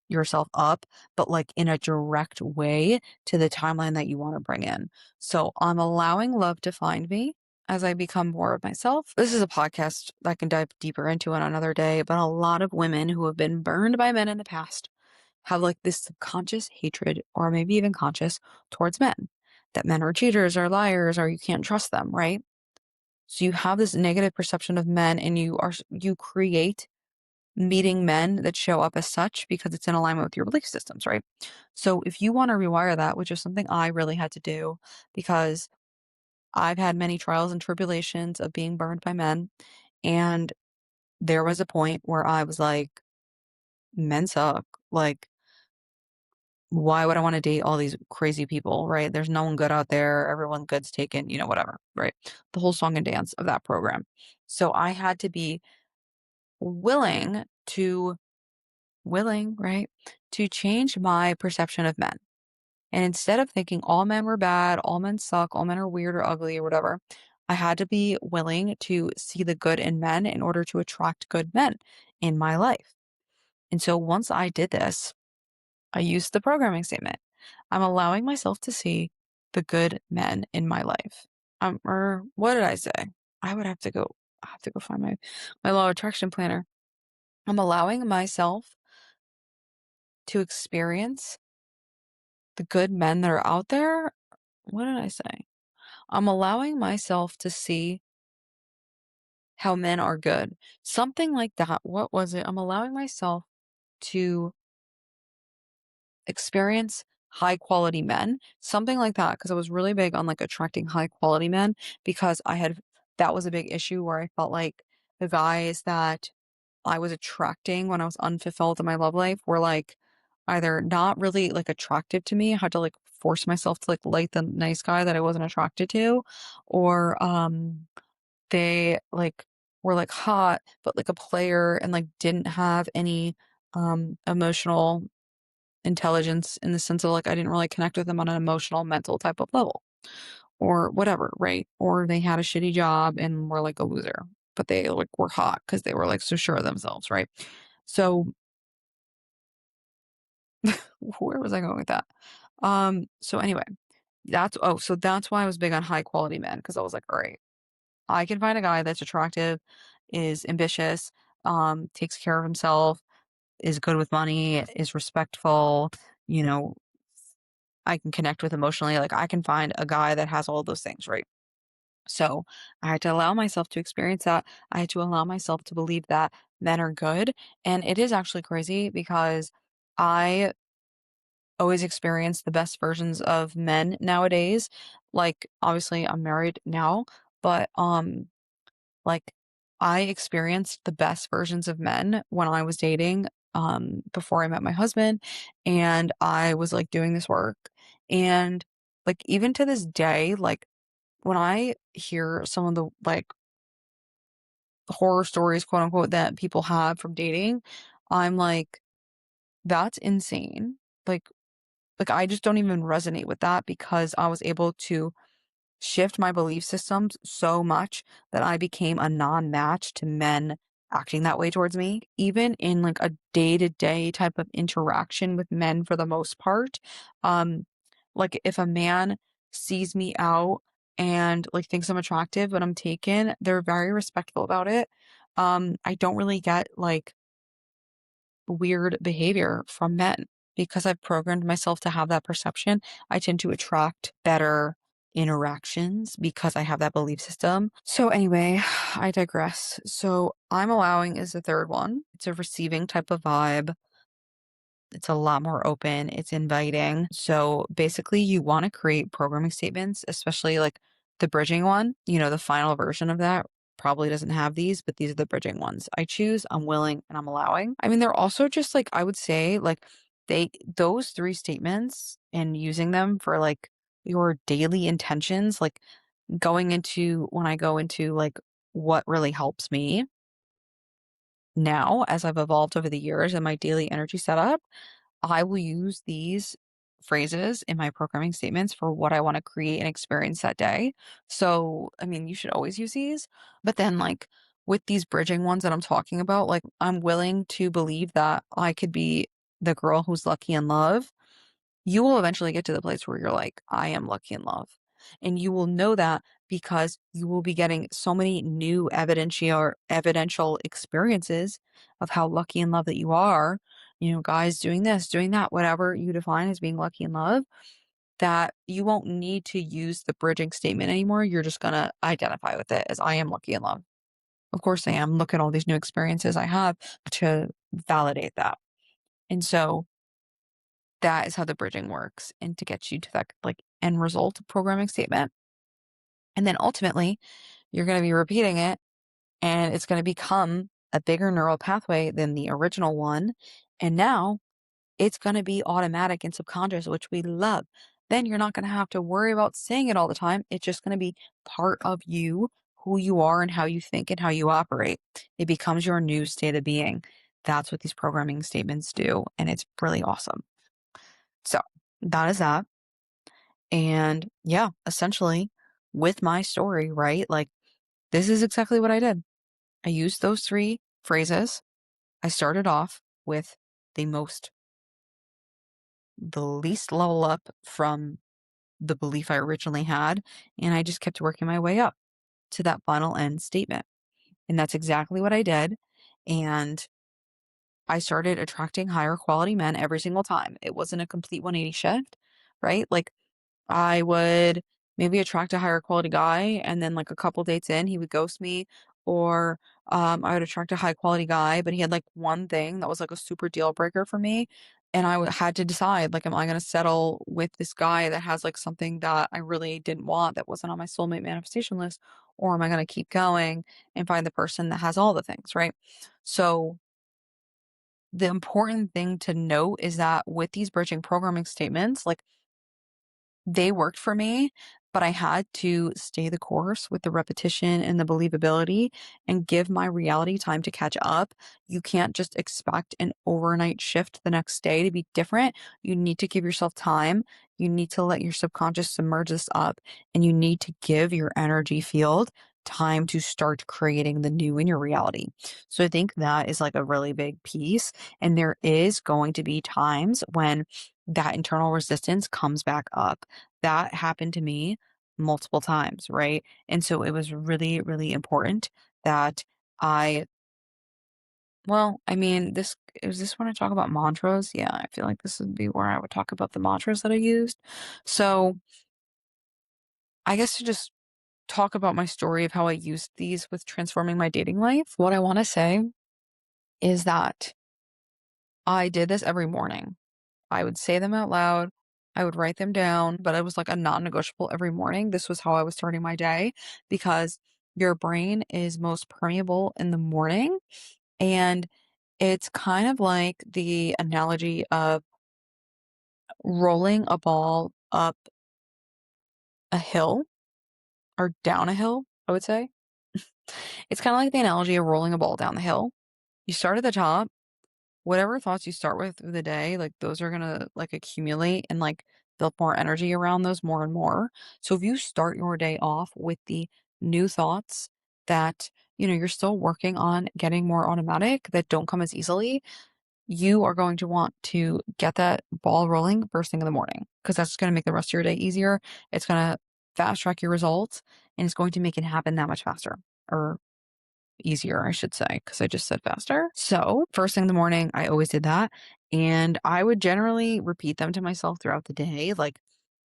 yourself up, but like in a direct way to the timeline that you want to bring in. So I'm allowing love to find me as I become more of myself. This is a podcast that I can dive deeper into on another day, but a lot of women who have been burned by men in the past have like this subconscious hatred or maybe even conscious towards men. That men are cheaters or liars or you can't trust them, right? So you have this negative perception of men and you create meeting men that show up as such because it's in alignment with your belief systems, right? So if you want to rewire that, which is something I really had to do because I've had many trials and tribulations of being burned by men. And there was a point where I was like, men suck. Like, why would I want to date all these crazy people, right? There's no one good out there. Everyone good's taken, whatever, right? The whole song and dance of that program. So I had to be willing to right, to change my perception of men. And instead of thinking all men were bad, all men suck, all men are weird or ugly or whatever, I had to be willing to see the good in men in order to attract good men in my life. And so once I did this, I used the programming statement. I'm allowing myself to see the good men in my life. Or what did I say? I have to go find my law of attraction planner. I'm allowing myself to experience the good men that are out there. What did I say? I'm allowing myself to see how men are good. Something like that. What was it? I'm allowing myself to experience high quality men, something like that. Cause I was really big on like attracting high quality men because that was a big issue where I felt like the guys that I was attracting when I was unfulfilled in my love life were like either not really like attractive to me. I had to like force myself to like the nice guy that I wasn't attracted to, or they like were like hot but like a player and like didn't have any emotional intelligence in the sense of like I didn't really connect with them on an emotional mental type of level or whatever, right? Or they had a shitty job and were like a loser, but they like were hot because they were like so sure of themselves, right? So where was I going with that? So anyway, so that's why I was big on high quality men because I was like, all right, I can find a guy that's attractive, is ambitious, takes care of himself, is good with money, is respectful, you know, I can connect with emotionally. Like I can find a guy that has all those things, right? So I had to allow myself to experience that. I had to allow myself to believe that men are good. And it is actually crazy because I always experience the best versions of men nowadays. Like obviously I'm married now, but like I experienced the best versions of men when I was dating before I met my husband, and I was like doing this work, and like even to this day, like when I hear some of the like horror stories, quote unquote, that people have from dating, I'm like, that's insane. Like like I just don't even resonate with that because I was able to shift my belief systems so much that I became a non-match to men acting that way towards me, even in like a day-to-day type of interaction with men for the most part. Um, like if a man sees me out and like thinks I'm attractive but I'm taken, they're very respectful about it. I don't really get like weird behavior from men because I've programmed myself to have that perception. I tend to attract better interactions because I have that belief system. So anyway, I digress. So I'm allowing is the third one. It's a receiving type of vibe. It's a lot more open. It's inviting. So basically you want to create programming statements, especially like the bridging one, the final version of that probably doesn't have these, but these are the bridging ones. I choose, I'm willing, and I'm allowing. I mean, they're also just like, I would say like those three statements and using them for like your daily intentions, like when I go into like what really helps me now as I've evolved over the years in my daily energy setup, I will use these phrases in my programming statements for what I want to create and experience that day. So, I mean, you should always use these. But then, like, with these bridging ones that I'm talking about, like, I'm willing to believe that I could be the girl who's lucky in love. You will eventually get to the place where you're like, I am lucky in love. And you will know that because you will be getting so many new evidential experiences of how lucky in love that you are. Guys doing this, doing that, whatever you define as being lucky in love, that you won't need to use the bridging statement anymore. You're just going to identify with it as I am lucky in love. Of course I am. Look at all these new experiences I have to validate that. And so that is how the bridging works and to get you to that like end result programming statement. And then ultimately, you're going to be repeating it and it's going to become a bigger neural pathway than the original one. And now it's going to be automatic and subconscious, which we love. Then you're not going to have to worry about saying it all the time. It's just going to be part of you, who you are and how you think and how you operate. It becomes your new state of being. That's what these programming statements do. And it's really awesome. So that is that. And yeah, essentially with my story, right? Like this is exactly what I did. I used those three phrases. I started off with the least level up from the belief I originally had. And I just kept working my way up to that final end statement. And that's exactly what I did. And I started attracting higher quality men every single time. It wasn't a complete 180 shift, right? Like I would maybe attract a higher quality guy, and then like a couple dates in, he would ghost me, or I would attract a high quality guy, but he had like one thing that was like a super deal breaker for me. And had to decide, like, am I going to settle with this guy that has like something that I really didn't want that wasn't on my soulmate manifestation list, or am I going to keep going and find the person that has all the things, right? So the important thing to note is that with these bridging programming statements, like they worked for me, but I had to stay the course with the repetition and the believability and give my reality time to catch up. You can't just expect an overnight shift the next day to be different. You need to give yourself time. You need to let your subconscious submerge this up, and you need to give your energy field time to start creating the new in your reality. So I think that is like a really big piece. And there is going to be times when that internal resistance comes back up. That happened to me multiple times, right? And so it was really, really important that I, well, I mean, is this when I talk about mantras? Yeah, I feel like this would be where I would talk about the mantras that I used. So I guess to just talk about my story of how I used these with transforming my dating life, what I want to say is that I did this every morning. I would say them out loud. I would write them down, but it was like a non-negotiable every morning. This was how I was starting my day because your brain is most permeable in the morning. And it's kind of like the analogy of rolling a ball up a hill or down a hill, I would say. It's kind of like the analogy of rolling a ball down the hill. You start at the top. Whatever thoughts you start with through the day, like those are gonna like accumulate and like build more energy around those more and more. So if you start your day off with the new thoughts that, you're still working on getting more automatic that don't come as easily, you are going to want to get that ball rolling first thing in the morning because that's going to make the rest of your day easier. It's going to fast track your results and it's going to make it happen that much faster or easier, I should say, because I just said faster. So, first thing in the morning, I always did that. And I would generally repeat them to myself throughout the day. Like,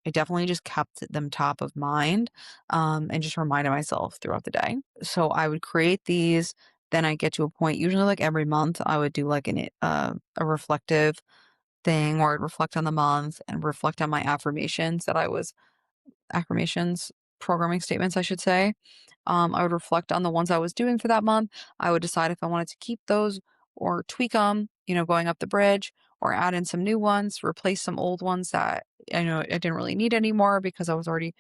I definitely just kept them top of mind and just reminded myself throughout the day. So, I would create these. Then I get to a point, usually like every month, I would do like a reflective thing or I'd reflect on the month and reflect on my affirmations, programming statements, I should say. I would reflect on the ones I was doing for that month. I would decide if I wanted to keep those or tweak them, going up the bridge or add in some new ones, replace some old ones that I know I didn't really need anymore because I was already,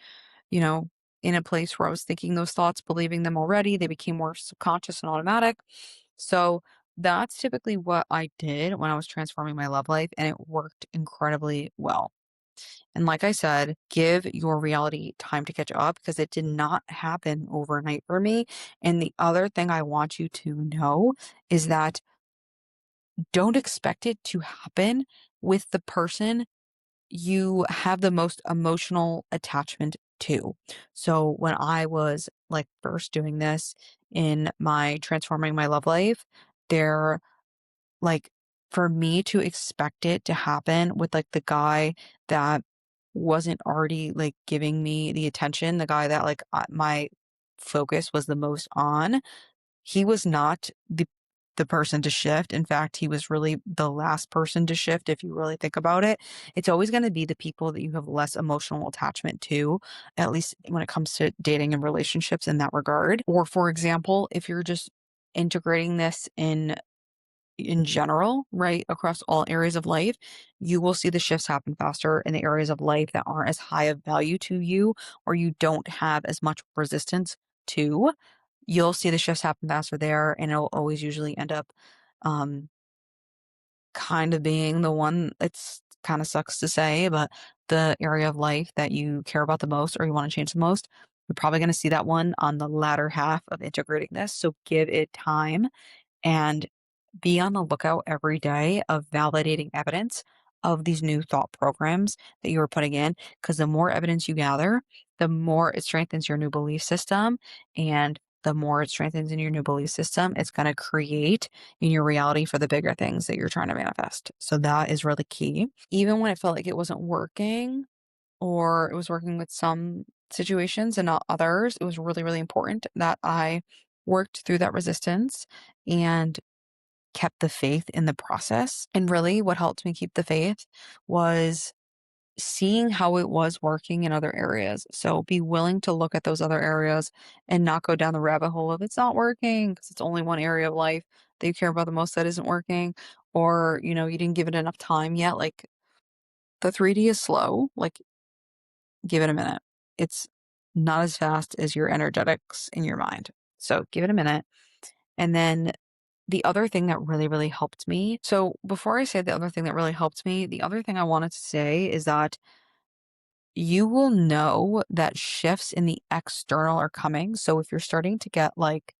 you know, in a place where I was thinking those thoughts, believing them already. They became more subconscious and automatic. So that's typically what I did when I was transforming my love life, and it worked incredibly well. And like I said, give your reality time to catch up because it did not happen overnight for me. And the other thing I want you to know is that don't expect it to happen with the person you have the most emotional attachment to. So when I was like first doing this in my transforming my love life, there like, for me to expect it to happen with, like, the guy that wasn't already, like, giving me the attention, the guy that, like, my focus was the most on, he was not the person to shift. In fact, he was really the last person to shift if you really think about it. It's always gonna be the people that you have less emotional attachment to, at least when it comes to dating and relationships in that regard. Or, for example, if you're just integrating this in general, right, across all areas of life, you will see the shifts happen faster in the areas of life that aren't as high of value to you or you don't have as much resistance to. You'll see the shifts happen faster there, and it'll always usually end up um, kind of being the one. It's kind of sucks to say, but the area of life that you care about the most or you want to change the most, you're probably going to see that one on the latter half of integrating this. So give it time and be on the lookout every day of validating evidence of these new thought programs that you are putting in. Because the more evidence you gather, the more it strengthens your new belief system. And the more it strengthens in your new belief system, it's going to create in your reality for the bigger things that you're trying to manifest. So that is really key. Even when it felt like it wasn't working, or it was working with some situations and not others. It was really, really important that I worked through that resistance and kept the faith in the process. And really, what helped me keep the faith was seeing how it was working in other areas. So be willing to look at those other areas and not go down the rabbit hole of it's not working because it's only one area of life that you care about the most that isn't working, or, you didn't give it enough time yet. Like the 3D is slow. Like, give it a minute. It's not as fast as your energetics in your mind. So give it a minute. And then the other thing that really, really helped me. So before I say the other thing that really helped me, the other thing I wanted to say is that you will know that shifts in the external are coming. So if you're starting to get like,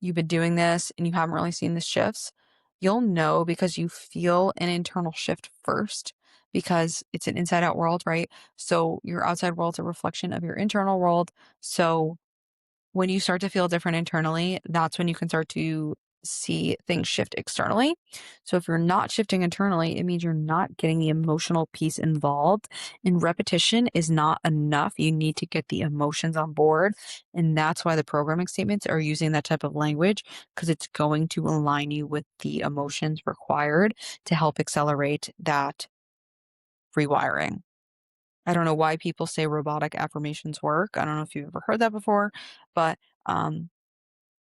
you've been doing this and you haven't really seen the shifts, you'll know because you feel an internal shift first because it's an inside out world, right? So your outside world's a reflection of your internal world. So when you start to feel different internally, that's when you can start to see things shift externally. So if you're not shifting internally, it means you're not getting the emotional piece involved. And repetition is not enough. You need to get the emotions on board. And that's why the programming statements are using that type of language, because it's going to align you with the emotions required to help accelerate that rewiring. I don't know why people say robotic affirmations work. I don't know if you've ever heard that before, but um,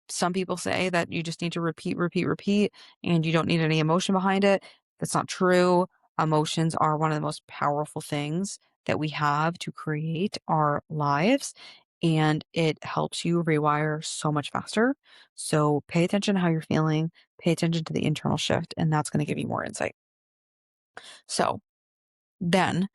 some people say that you just need to repeat, repeat, repeat, and you don't need any emotion behind it. That's not true. Emotions are one of the most powerful things that we have to create our lives, and it helps you rewire so much faster. So pay attention to how you're feeling, pay attention to the internal shift, and that's going to give you more insight. So then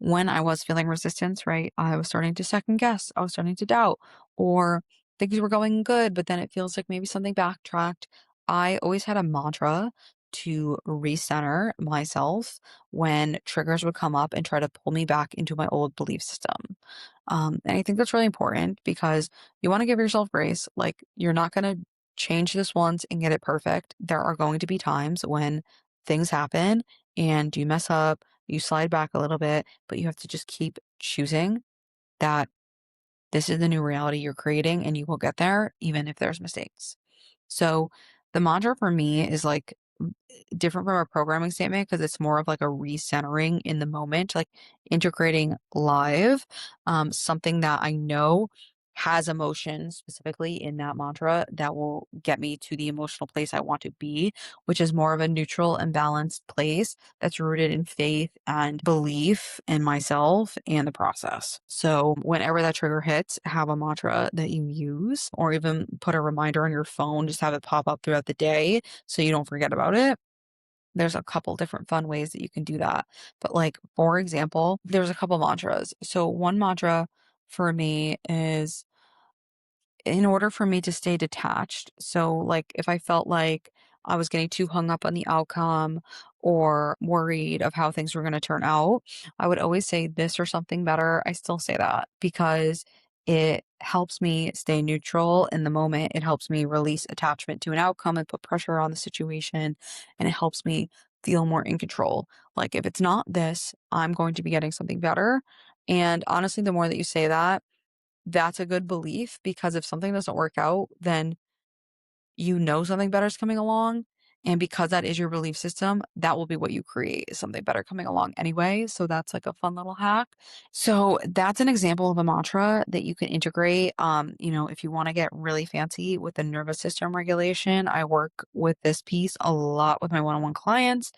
when I was feeling resistance, right, I was starting to second guess, I was starting to doubt, or things were going good, but then it feels like maybe something backtracked. I always had a mantra to recenter myself when triggers would come up and try to pull me back into my old belief system. And I think that's really important because you want to give yourself grace. Like, you're not going to change this once and get it perfect. There are going to be times when things happen and you mess up, you slide back a little bit, but you have to just keep choosing that this is the new reality you're creating and you will get there even if there's mistakes. So the mantra for me is like different from a programming statement because it's more of like a recentering in the moment, like integrating live, something that I know has emotion specifically in that mantra that will get me to the emotional place I want to be, which is more of a neutral and balanced place that's rooted in faith and belief in myself and the process. So whenever that trigger hits, have a mantra that you use, or even put a reminder on your phone, just have it pop up throughout the day so you don't forget about it. There's a couple different fun ways that you can do that. But like, for example, there's a couple mantras. So one mantra for me is in order for me to stay detached. So like if I felt like I was getting too hung up on the outcome or worried of how things were going to turn out, I would always say this or something better. I still say that because it helps me stay neutral in the moment. It helps me release attachment to an outcome and put pressure on the situation. And it helps me feel more in control. Like if it's not this, I'm going to be getting something better. And honestly, the more that you say that, that's a good belief, because if something doesn't work out, then you know something better is coming along. And because that is your belief system, that will be what you create, is something better coming along anyway. So that's like a fun little hack. So that's an example of a mantra that you can integrate. If you want to get really fancy with the nervous system regulation, I work with this piece a lot with my one-on-one clients.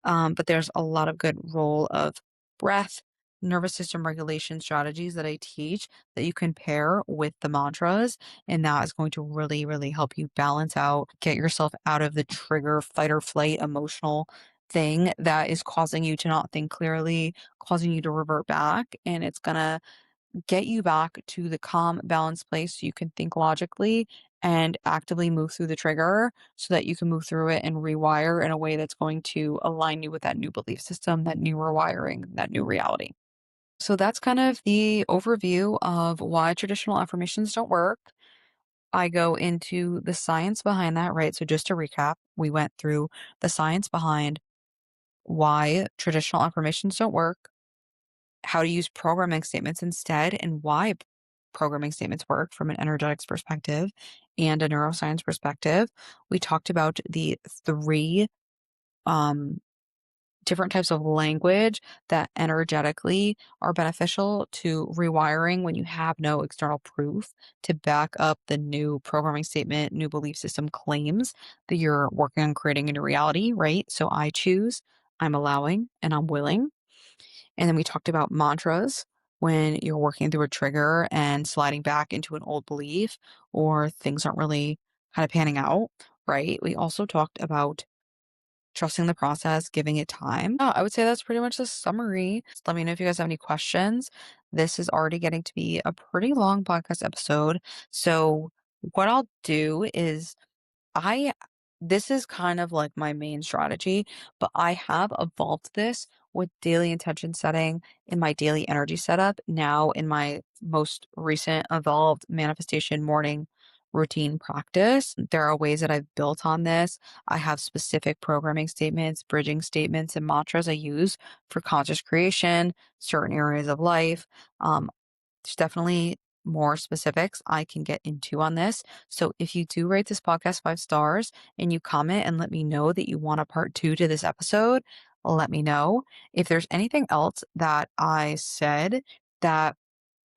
But there's a lot of good role of breath, nervous system regulation strategies that I teach that you can pair with the mantras. And that is going to really, really help you balance out, get yourself out of the trigger, fight or flight emotional thing that is causing you to not think clearly, causing you to revert back. And it's going to get you back to the calm, balanced place so you can think logically and actively move through the trigger so that you can move through it and rewire in a way that's going to align you with that new belief system, that new rewiring, that new reality. So that's kind of the overview of why traditional affirmations don't work. I go into the science behind that, right? So just to recap, we went through the science behind why traditional affirmations don't work, how to use programming statements instead and why programming statements work from an energetics perspective and a neuroscience perspective. We talked about the three um, different types of language that energetically are beneficial to rewiring when you have no external proof to back up the new programming statement, new belief system claims that you're working on creating a new reality, right? So I choose, I'm allowing, and I'm willing. And then we talked about mantras when you're working through a trigger and sliding back into an old belief or things aren't really kind of panning out, right? We also talked about trusting the process, giving it time. Yeah, I would say that's pretty much the summary. Just let me know if you guys have any questions. This is already getting to be a pretty long podcast episode. So, what I'll do is I this is kind of like my main strategy, but I have evolved this with daily intention setting in my daily energy setup. Now in my most recent evolved manifestation morning routine practice, there are ways that I've built on this. I have specific programming statements, bridging statements, and mantras I use for conscious creation, certain areas of life. There's definitely more specifics I can get into on this. So if you do rate this podcast 5 stars and you comment and let me know that you want a part two to this episode, let me know. If there's anything else that I said that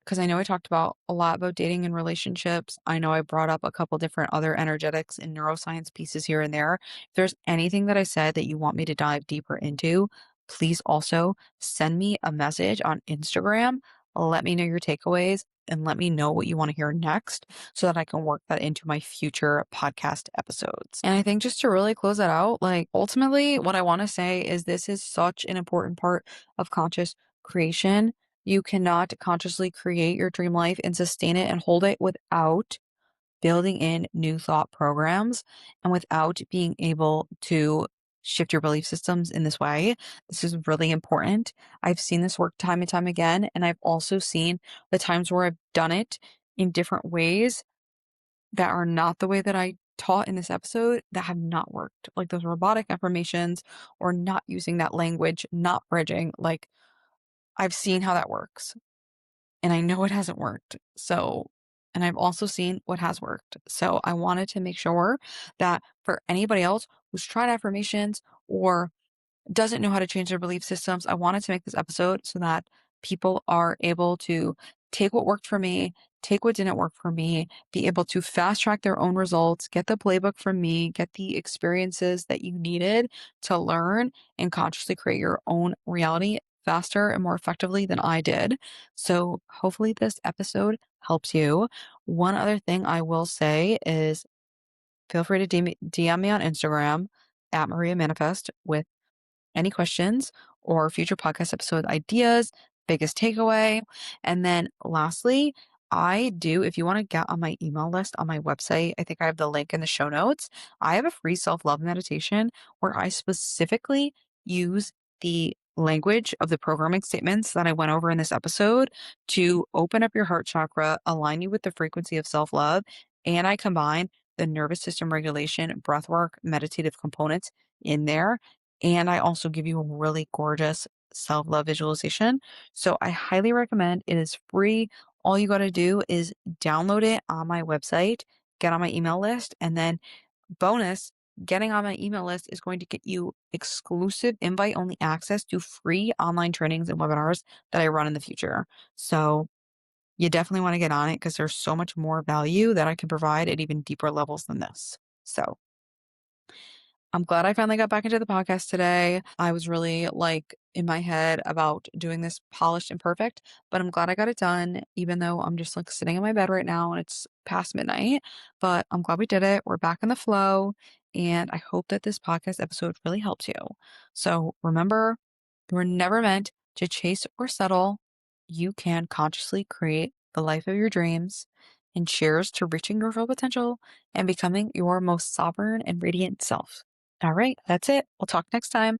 because I know I talked about a lot about dating and relationships. I know I brought up a couple different other energetics and neuroscience pieces here and there. If there's anything that I said that you want me to dive deeper into, please also send me a message on Instagram. Let me know your takeaways and let me know what you want to hear next so that I can work that into my future podcast episodes. And I think just to really close that out, like ultimately, what I want to say is this is such an important part of conscious creation. You cannot consciously create your dream life and sustain it and hold it without building in new thought programs and without being able to shift your belief systems in this way. This is really important. I've seen this work time and time again. And I've also seen the times where I've done it in different ways that are not the way that I taught in this episode that have not worked. Like those robotic affirmations or not using that language, not bridging. Like I've seen how that works. And I know it hasn't worked. So, and I've also seen what has worked. So I wanted to make sure that for anybody else who's tried affirmations or doesn't know how to change their belief systems, I wanted to make this episode so that people are able to take what worked for me, take what didn't work for me, be able to fast track their own results, get the playbook from me, get the experiences that you needed to learn and consciously create your own reality faster and more effectively than I did. So hopefully this episode helps you. One other thing I will say is feel free to DM me on Instagram at Marea Manifest with any questions or future podcast episode ideas, biggest takeaway. And then lastly, I do, if you want to get on my email list on my website, I think I have the link in the show notes. I have a free self love meditation where I specifically use the language of the programming statements that I went over in this episode to open up your heart chakra, align you with the frequency of self love. And I combine the nervous system regulation, breath work, meditative components in there and I also give you a really gorgeous self love visualization. So I highly recommend it is free. All you got to do is download it on my website, get on my email list, and then bonus, getting on my email list is going to get you exclusive invite only access to free online trainings and webinars that I run in the future. So you definitely want to get on it because there's so much more value that I can provide at even deeper levels than this. So I'm glad I finally got back into the podcast today. I was really like in my head about doing this polished and perfect, but I'm glad I got it done, even though I'm just like sitting in my bed right now and it's past midnight. But I'm glad we did it. We're back in the flow. And I hope that this podcast episode really helps you. So remember, you were never meant to chase or settle. You can consciously create the life of your dreams. And cheers to reaching your full potential and becoming your most sovereign and radiant self. All right, that's it. We'll talk next time.